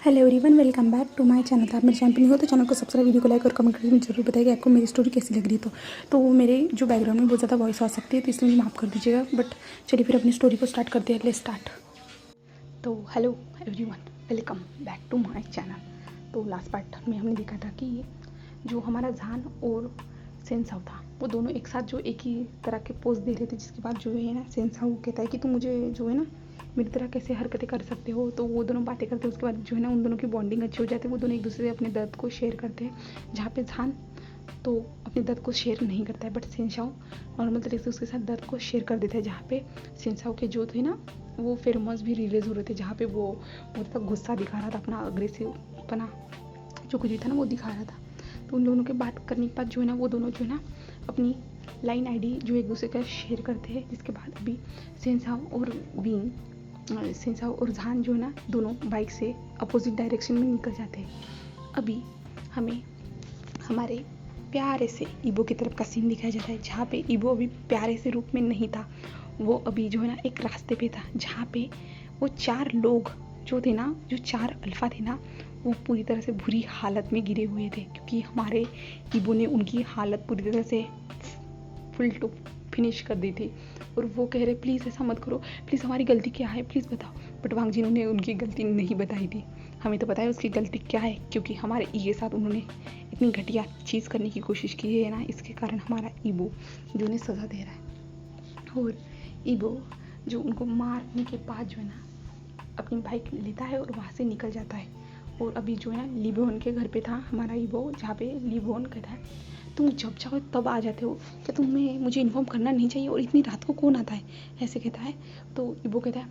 Hello everyone, welcome back to my channel. आप मेरे channel पर नहीं हो तो चैनल को सब्सक्राइब, वीडियो को लाइक और कमेंट करके मुझे जरूर बताइए कि आपको मेरी स्टोरी कैसी लग रही है। तो मेरे जो बैकग्राउंड में बहुत ज़्यादा वॉइस आ सकती है, तो इसलिए मुझे माफ़ कर दीजिएगा। बट चलिए फिर अपनी स्टोरी को स्टार्ट करते हैं। Let's start. तो hello everyone, welcome back to my channel. तो लास्ट पार्ट में हमने देखा था कि जो हमारा जहान और सेंसाव था, वो दोनों एक साथ जो एक ही तरह के पोज दे रहे थे, जिसके बाद जो है ना सेंसाव कहता है कि तुम मुझे जो है ना मेरी तरह कैसे हरकतें कर सकते हो। तो वो दोनों बातें करते हैं। उसके बाद जो है ना उन दोनों की बॉन्डिंग अच्छी हो जाती है। वो दोनों एक दूसरे से अपने दर्द को शेयर करते हैं, जहाँ पे जहान तो अपने दर्द को शेयर नहीं करता है, बट सेंसाव नॉर्मल तरीके से उसके साथ दर्द को शेयर कर देता है। जहाँ पे सेंसाव के जो थे ना वो फेरोमोन्स भी रिलीज हो रहे थे, जहाँ पे वो मतलब गुस्सा दिखा रहा था, अपना अग्रेसिव पना जो कुछ भी था ना वो दिखा रहा था। तो उन दोनों के बात करने के बाद जो है ना वो दोनों जो है ना अपनी लाइन आईडी जो एक दूसरे का शेयर करते हैं। जिसके बाद अभी सेंसाव और बीन सेंसाव और जहान जो है ना दोनों बाइक से अपोजिट डायरेक्शन में निकल जाते हैं। अभी हमें हमारे प्यारे से ईबो की तरफ का सीन दिखाया जाता है, जहाँ पे ईबो अभी प्यारे से रूप में नहीं था। वो अभी जो है ना एक रास्ते पे था, जहाँ पे वो चार लोग जो थे ना, जो चार अल्फा थे ना, वो पूरी तरह से बुरी हालत में गिरे हुए थे, क्योंकि हमारे ईबो ने उनकी हालत पूरी तरह से फुल टू फिनिश कर दी थी। और वो कह रहे प्लीज़ ऐसा मत करो, प्लीज़ हमारी गलती क्या है, प्लीज़ बताओ। बट वांग जी ने उनकी गलती नहीं बताई थी। हमें तो पता है उसकी गलती क्या है, क्योंकि हमारे ई के साथ उन्होंने इतनी घटिया चीज़ करने की कोशिश की है ना, इसके कारण हमारा ईबो जो उन्हें सज़ा दे रहा है। और ईबो जो उनको मारने के बाद जो है ना अपनी बाइक लेता है और वहाँ से निकल जाता है। और अभी जो है ना लीबोन के घर पे था हमारा ईबो, जहाँ पे लीबोन कहता है तुम जब चाहो तब आ जाते हो, क्या तुम्हें मुझे इन्फॉर्म करना नहीं चाहिए, और इतनी रात को कौन आता है, ऐसे कहता है। तो ईबो कहता है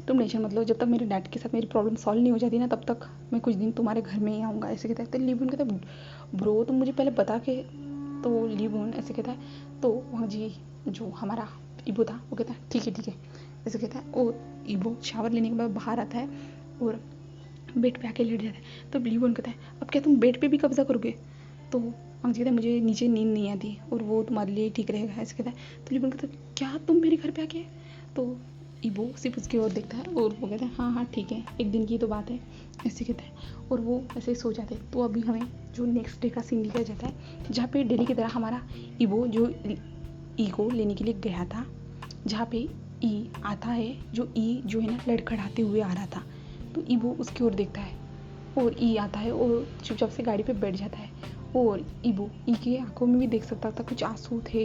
तुम टेंशन मत लो, जब तक मेरे डैड के साथ मेरी प्रॉब्लम सॉल्व नहीं हो जाती ना, तब तक मैं कुछ दिन तुम्हारे घर में ही आऊँगा, ऐसे कहता है। तो लीबोन कहता है ब्रो तुम मुझे पहले बता के। तो लीबोन ऐसे कहता है। तो वहाँ जी जो हमारा ईबो था वो कहता है ठीक है ऐसे कहता है। और ईबो शावर लेने के बाद बाहर आता है और बेड पे आके लेट जाता है। तो लीबोन कहता है अब क्या तुम बेड पे भी कब्जा करोगे। तो अंक कहता है मुझे नीचे नींद नहीं आती और वो तुम्हारे लिए ठीक रहेगा, ऐसे कहता है। तो लीबोन कहता है क्या तुम मेरे घर पे आके। तो ईबो सिर्फ उसकी ओर देखता है और वो कहता है हाँ ठीक है, एक दिन की तो बात है, ऐसे कहता है। और वो ऐसे ही सो जाते हैं। तो अभी हमें जो नेक्स्ट डे का सीन दिखाया जाता है, जहाँ पे डेली की तरह हमारा ईबो जो ई को लेने के लिए गया था, जहाँ पे ई आता है, जो ई जो है ना लड़खड़ाते हुए आ रहा था। तो ईबो उसकी ओर देखता है और ई आता है और चुपचाप से गाड़ी पे बैठ जाता है। और ईबो ई की आंखों में भी देख सकता था कुछ आंसू थे।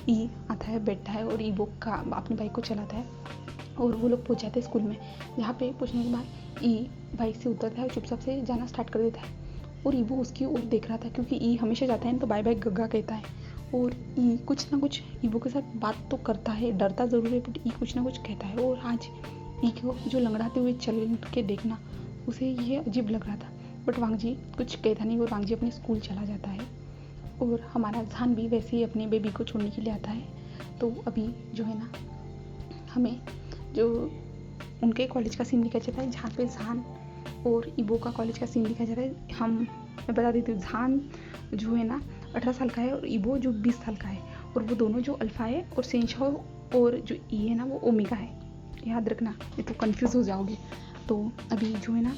ई आता है, बैठता है और ईबो का अपनी बाइक को चलाता है और वो लोग पहुंच जाते हैं स्कूल में, जहाँ पे पहुंचने के बाद ई बाइक से उतरता है और चुपचाप से जाना स्टार्ट कर देता है। और ईबो उसकी ओर देख रहा था, क्योंकि ई हमेशा जाता है तो बाय बाय गग्गा कहता है। और ई कुछ ना कुछ ईबो के साथ बात तो करता है, डरता ज़रूर है, बट ई कुछ ना कुछ कहता है। और आज ई को जो लंगड़ाते हुए चल के देखना उसे ये अजीब लग रहा था, बट वांग जी कुछ कहता नहीं और वांग जी अपने स्कूल चला जाता है। और हमारा जहान भी वैसे ही अपने बेबी को छोड़ने के लिए आता है। तो अभी जो है ना हमें जो उनके कॉलेज का सीन दिखाया जाता है, जहाँ पे जहान और ईबो का कॉलेज का सीन दिखाया जाता है। मैं बता देती हूँ, जहान जो है ना 18 साल का है और ईबो जो 20 साल का है, और वो दोनों जो अल्फा है, और सेंसाव और जो ई है ना वो ओमेगा है, याद रखना, ये तो कंफ्यूज हो जाओगे। तो अभी जो है ना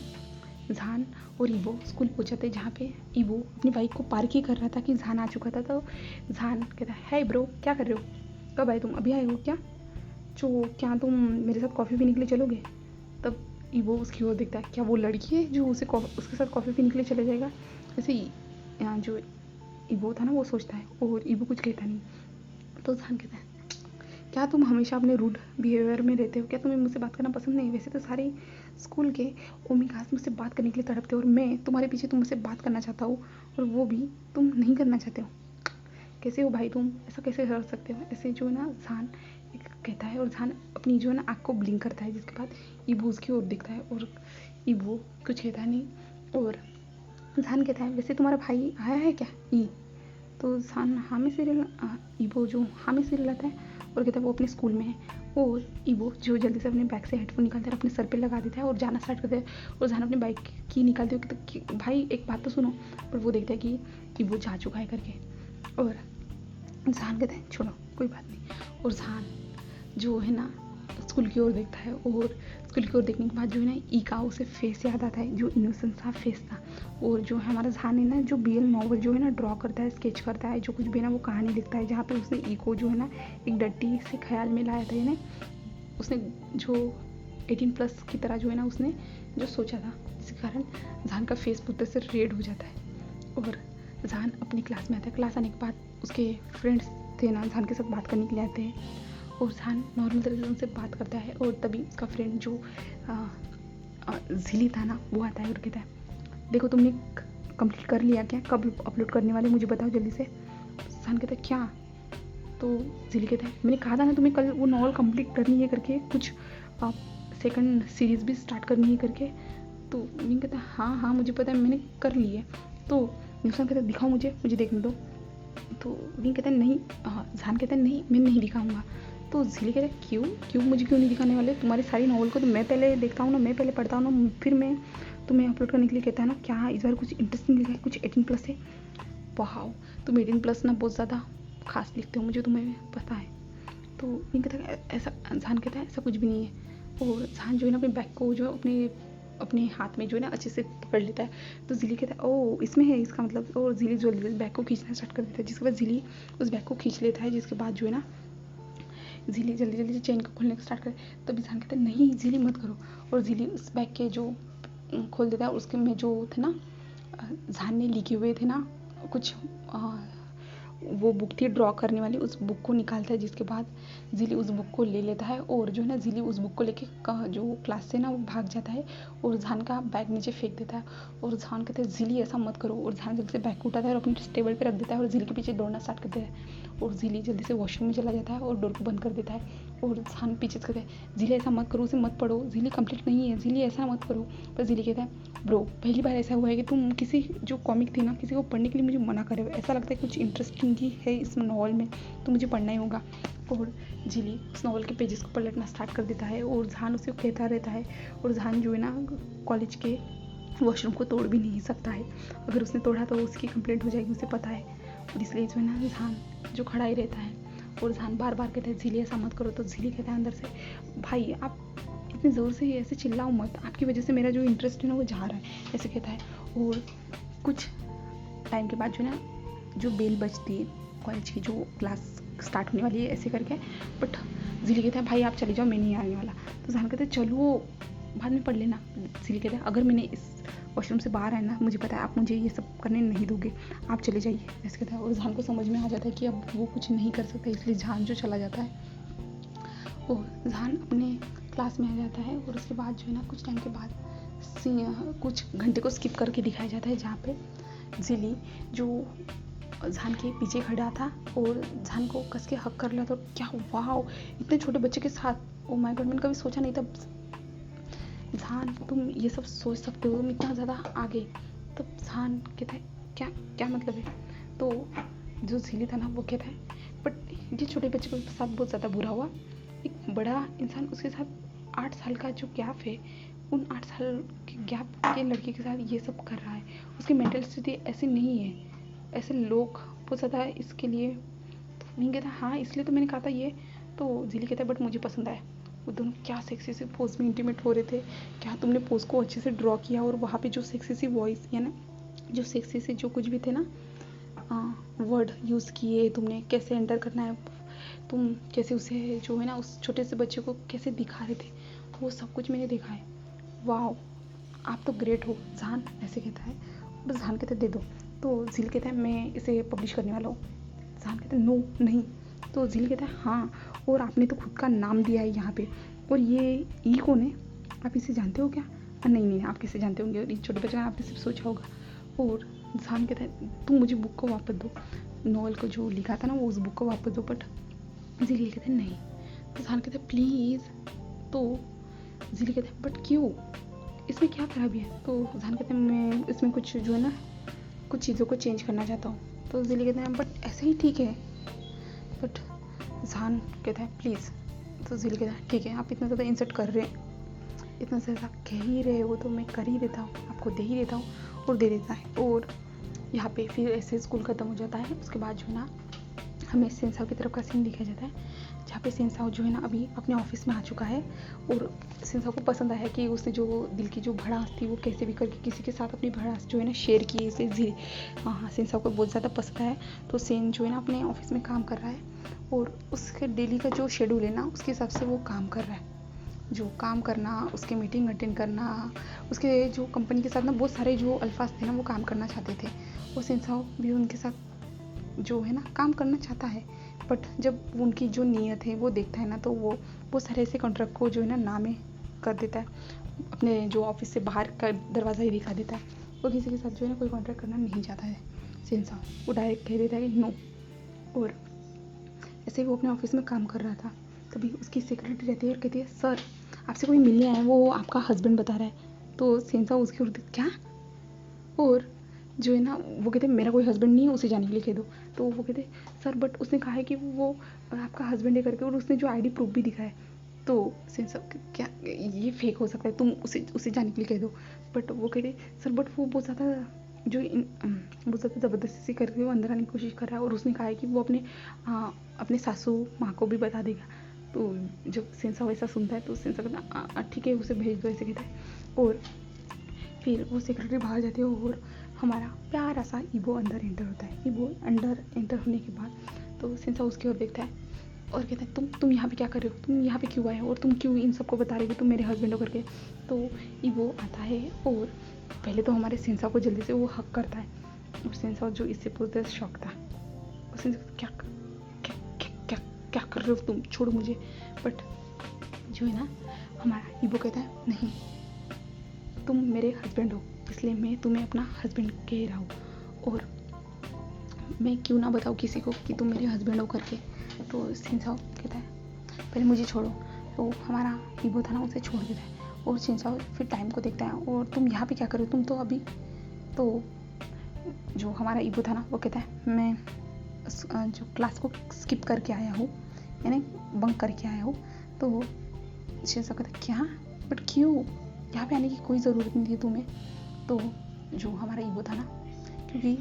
जहान और ईबो स्कूल पहुंच जाते, जहाँ पे ईबो अपनी बाइक को पार्क ही कर रहा था कि जहान आ चुका था। तो जहान कहता है हाय ब्रो, क्या कर रहे हो, कब आए तुम, अभी आए हो क्या, क्या तुम मेरे साथ कॉफ़ी पीने के लिए चलोगे। तब ईबो उसकी ओर देखता है, क्या वो लड़की है जो उसके साथ कॉफ़ी पीने के लिए चले जाएगा, ऐसे ही यहाँ जो ईबो था ना वो सोचता है। और ईबो कुछ कहता नहीं। तो जहान कहता है क्या तुम हमेशा अपने रूड बिहेवियर में रहते हो, क्या तुम्हें मुझसे बात करना पसंद नहीं, वैसे तो सारे स्कूल के ओमेगास मुझसे बात करने के लिए तड़पते हो, और मैं तुम्हारे पीछे तुम मुझसे बात करना चाहता हूँ और वो भी तुम नहीं करना चाहते हो, कैसे हो भाई तुम, ऐसा कैसे कर सकते हो, ऐसे जो है ना जहान कहता है। और जहान अपनी जो है ना आँख को ब्लिंक करता है, जिसके बाद ईबो उसकी ओर दिखता है और ईबो कुछ कहता नहीं। और जहान कहता है वैसे तुम्हारा भाई आया है क्या ई। तो जहान हाँ में सिर ईबो जो हाँ में सिर लाता है और कहता है वो अपने स्कूल में है। और ईबो जो जल्दी से अपने बैग से हेडफोन निकालता है, अपने सर पे लगा देता है और जाना स्टार्ट करता है। और जहान अपनी बाइक की निकालते हो कि भाई एक बात तो सुनो, पर वो देखता है कि ईबो जा चुका है करके। और जहान कहता है छोड़ो कोई बात नहीं। और जहान जो है ना स्कूल की ओर देखता है और क्लिक और देखने के बाद जो है ना ई का उसे फेस याद आता है, जो इनोसेंट सा फेस था। और जो है हमारा जहान है ना, जो BL नॉवल जो है ना ड्रॉ करता है, स्केच करता है, जो कुछ भी ना वो कहानी लिखता है, जहाँ पे उसने ई को जो है ना एक डर्टी से ख्याल में लाया था। यानी उसने जो 18+ की तरह जो है ना उसने जो सोचा था, जिसके कारण जहान का फेस पूरी तरह से रेड हो जाता है। और जहान अपनी क्लास में आता है। क्लास आने के बाद उसके फ्रेंड्स थे ना, जहान के साथ बात करने के लिए आते हैं और जहान नॉर्मल तरीके से उनसे बात करता है। और तभी उसका फ्रेंड जो झिली था ना, वो आता है और कहता है देखो तुमने कंप्लीट कर लिया क्या, कब अपलोड करने वाले मुझे बताओ जल्दी से। जहान कहता है क्या, तो झिली कहता है मैंने कहा था ना तुम्हें कल वो नॉवल कंप्लीट करनी है करके, कुछ सेकंड सीरीज़ भी स्टार्ट करनी है करके। तो विंग कहता है हाँ मुझे पता है, मैंने कर ली है। तो नुकसान कहता है दिखाओ मुझे देखने दो। तो विंग कहता है नहीं, जहान कहता है नहीं मैं नहीं दिखाऊंगा। तो झिली कहता है क्यों मुझे क्यों नहीं दिखाने वाले, तुम्हारी सारी नॉवल को तो मैं पहले देखता हूँ ना, मैं पहले पढ़ता हूँ ना, फिर मैं तुम्हें अपलोड करने के लिए कहता है ना। क्या इस बार कुछ इंटरेस्टिंग लिखा है, कुछ 18+ है। वाह तुम 18+ ना बहुत ज़्यादा खास लिखते हो, मुझे तुम्हें पता है। तो विंग कहता है ऐसा, जहान कहता है ऐसा कुछ भी नहीं है। और जहान जो है ना अपने बैग को जो अपने हाथ में जो है ना अच्छे से पकड़ लेता है। तो झिली कहता है ओ इसमें है इसका मतलब। और झिली जो बैग को खींचना स्टार्ट कर देता है, जिसके बाद झिली उस बैग को खींच लेता है। जिसके बाद जो है ना झिली जल्दी से चेन को खोलने को स्टार्ट करे। तभी जहान कहता है नहीं झिली मत करो। और झिली उस बैग के जो खोल देता है, उसके में जो थे ना जहान ने लिखे हुए थे ना कुछ वो बुक थी ड्रॉ करने वाली, उस बुक को निकालता है। जिसके बाद झिली उस बुक को ले लेता है और जो है ना झिली उस बुक को लेके जो क्लास से ना वो भाग जाता है और जहान का बैग नीचे फेंक देता है। और जहान कहते हैं झिली ऐसा मत करो। और जहान जल्दी से बैग को उठाता है और अपने टेबल पे रख देता है और झिली के पीछे दौड़ना स्टार्ट कर देता है। और झिली जल्दी से वॉशरूम में चला जाता है और डोर को बंद कर देता है। और जहान पीछे से कहता है झिली ऐसा मत करो, उसे मत पढ़ो, झिली कंप्लीट नहीं है, झिली ऐसा मत करो। पर झिली कहता है ब्रो पहली बार ऐसा हुआ है कि तुम किसी जो कॉमिक थी ना किसी को पढ़ने के लिए मुझे मना करे हो, ऐसा लगता है कुछ इंटरेस्टिंग ही है इस नॉवल में, तो मुझे पढ़ना ही होगा। और झिली उस नॉवल के पेजेस को पलटना स्टार्ट कर देता है और जहान उसे कहता रहता है। और जहान जो है ना कॉलेज के वॉशरूम को तोड़ भी नहीं सकता है, अगर उसने तोड़ा तो उसकी कंप्लेंट हो जाएगी, उसे पता है। और इसलिए जो है ना जहान जो खड़ा ही रहता है। और जहान बार बार कहता है झिली ऐसा मत करो। तो झिली कहता है अंदर से भाई आप इतनी ज़ोर से ऐसे चिल्लाओ मत, आपकी वजह से मेरा जो इंटरेस्ट है ना वो जा रहा है, ऐसे कहता है। और कुछ टाइम के बाद जो है ना जो बेल बजती है कॉलेज की, जो क्लास स्टार्ट होने वाली है ऐसे करके, बट झिली कहता है भाई आप चले जाओ मैं नहीं आने वाला। तो जहान कहते हैं चलो बाद में पढ़ लेना। झिली कहता है अगर मैंने इस वॉशरूम से बाहर आया ना, मुझे पता है आप मुझे ये सब करने नहीं दोगे, आप चले जाइए, ऐसे कहता है। और जहान को समझ में आ जाता है कि अब वो कुछ नहीं कर सकता, इसलिए जहान जो चला जाता है। और जहान अपने क्लास में आ जाता है। और उसके बाद जो है ना कुछ टाइम के बाद कुछ घंटे को स्किप करके दिखाया जाता है, जहाँ पे झिली जो जहान के पीछे खड़ा था और जहान को कस के हक कर लिया। तो क्या वाह इतने छोटे बच्चे के साथ, ओ माय गॉड मैंने कभी सोचा नहीं था जहान तुम ये सब सोच सकते हो, तुम इतना ज़्यादा आगे। तो जहान कहता है क्या मतलब है। तो जो झिली था ना वो कहता है बट ये छोटे बच्चे के साथ बहुत ज़्यादा बुरा हुआ, एक बड़ा इंसान उसके साथ 8 साल का जो गैप है, उन 8 साल के गैप के लड़के के साथ ये सब कर रहा है। उसकी मेंटल स्थिति ऐसी नहीं है, ऐसे लोग बहुत ज़्यादा इसके लिए। तो नहीं कहता हाँ इसलिए तो मैंने कहा था ये। तो झिली कहता है बट मुझे पसंद आया, वो दोनों क्या सेक्सी सी पोज में इंटीमेट हो रहे थे, क्या तुमने पोज को अच्छे से ड्रॉ किया। और वहाँ पे जो सेक्सी सी वॉइस या ना जो सेक्सी से जो कुछ भी थे ना वर्ड यूज़ किए तुमने, कैसे एंटर करना है, तुम कैसे उसे जो है ना उस छोटे से बच्चे को कैसे दिखा रहे थे, वो सब कुछ मैंने देखा है। वाह आप तो ग्रेट हो जहान, ऐसे कहता है। और जहान कहते दे दो। तो झिली कहता है मैं इसे पब्लिश करने वाला हूँ। जहान कहते नो नहीं। तो झिली कहता है हाँ, और आपने तो खुद का नाम दिया है यहाँ पे, और ये ई कौन है, आप इसे जानते हो क्या। नहीं आप कैसे जानते होंगे, और छोटे बच्चे का आपने सिर्फ सोचा होगा। और जहान कहता है तुम मुझे बुक को वापस दो, नॉवल को जो लिखा था ना वो उस बुक को वापस दो। बट झिली कहते हैं नहीं। तो जहान कहते हैं प्लीज़। तो झिली कहते हैं बट क्यों, इसमें क्या खराबी है। तो जहान कहते हैं मैं इसमें कुछ जो है ना कुछ चीज़ों को चेंज करना चाहता हूँ। तो झिली कहते हैं बट ऐसे ही ठीक है। बट जहान कहता है प्लीज़। तो झिली कहता है ठीक है, आप इतना ज़्यादा इंसल्ट कर रहे हैं, इतना ज़्यादा कह ही रहे हो तो मैं कर ही देता हूँ, आपको दे ही देता हूँ। और दे देता है। और यहाँ पे फिर ऐसे स्कूल ख़त्म हो जाता है। उसके बाद जो ना हमें सेंसर की तरफ का सीन दिखाया जाता है, जहाँ पे सेंसाओ जो है ना अभी अपने ऑफिस में आ चुका है और सेंसाओ को पसंद आया कि उसने जो दिल की जो भड़ास थी वो कैसे भी करके किसी के साथ अपनी भड़ास जो है ना शेयर की है इसे जी। हाँ, सेंसाओ को बहुत ज़्यादा पसंद है। तो सेन जो है ना अपने ऑफिस में काम कर रहा है और उसके डेली का जो शेड्यूल है ना उसके हिसाब से वो काम कर रहा है। जो काम करना, उसके मीटिंग अटेंड करना, उसके जो कंपनी के साथ ना बहुत सारे जो अल्फाज थे ना वो काम करना चाहते थे और सेंसाओ भी उनके साथ जो है ना काम करना चाहता है। बट जब उनकी जो नीयत है वो देखता है ना तो वो बहुत सारे ऐसे कॉन्ट्रैक्ट को जो है ना नामे कर देता है, अपने जो ऑफिस से बाहर का दरवाज़ा ही दिखा देता है। वो किसी के साथ जो है ना कोई कॉन्ट्रैक्ट करना नहीं चाहता है सेंसाओ, वो डायरेक्ट कह देता है कि नो। और ऐसे ही वो अपने ऑफिस में काम कर रहा था, तभी उसकी सेक्रेटरी रहती है और कहती है सर आपसे कोई मिलने आया है, वो आपका हस्बैंड बता रहा है। तो सेंसाओ उसकी ओर क्या, और जो है ना वो कहते मेरा कोई हस्बैंड नहीं है, उसे जाने के लिए कह दो। तो वो कहते सर बट उसने कहा है कि वो आपका हस्बैंड है करके, और उसने जो आईडी प्रूफ भी दिखाया है। तो सेंसाओ क्या ये फेक हो सकता है, तुम उसे जाने के लिए कह दो। बट वो कहते सर बट वो बहुत ज़्यादा बहुत ज़्यादा ज़बरदस्ती से करके वो अंदर आने की कोशिश कर रहा है और उसने कहा है कि वो अपने सासू माँ को भी बता देगा। तो जब सेंसाओ ऐसा सुनता है तो सेंसाओ कहता ठीक है उसे भेज दो, ऐसे कहता है। और फिर वो सेक्रेटरी बाहर जाती है और हमारा प्यारा सा ईबो अंदर एंटर होता है। ईबो अंदर एंटर होने के बाद तो सेंसाओ उसकी ओर देखता है और कहता है तुम यहाँ पे क्या कर रहे हो, तुम यहाँ पे क्यों आए हो और तुम क्यों इन सबको बता रहे हो तुम मेरे हस्बैंड हो करके। तो ईबो आता है और पहले तो हमारे सेंसाओ को जल्दी से वो हक करता है और सेंसाओ जो इससे पूरी शौक था। और सेंसाओ क्या क्या क्या क्या क्या कर रहे हो तुम, छोड़ो मुझे। बट जो है ना हमारा ईबो कहता है नहीं तुम मेरे हस्बैंड हो इसलिए मैं तुम्हें अपना हस्बैंड कह रहा हूँ और मैं क्यों ना बताऊँ किसी को कि तुम मेरे हस्बैंड हो करके। तो सेंसाओ कहता है पहले मुझे छोड़ो। तो हमारा ईबो था ना उसे छोड़ देता है और सेंसाओ फिर टाइम को देखता है और तुम यहाँ पे क्या करो, तुम तो अभी। तो जो हमारा ईबो था ना वो कहता है मैं जो क्लास को स्किप करके आया हूँ, यानी बंक करके आया हूँ। तो सेंसाओ कहता है क्या, बट क्यों, यहाँ पे आने की कोई ज़रूरत नहीं थी तुम्हें। तो जो हमारा ईबो था ना, क्योंकि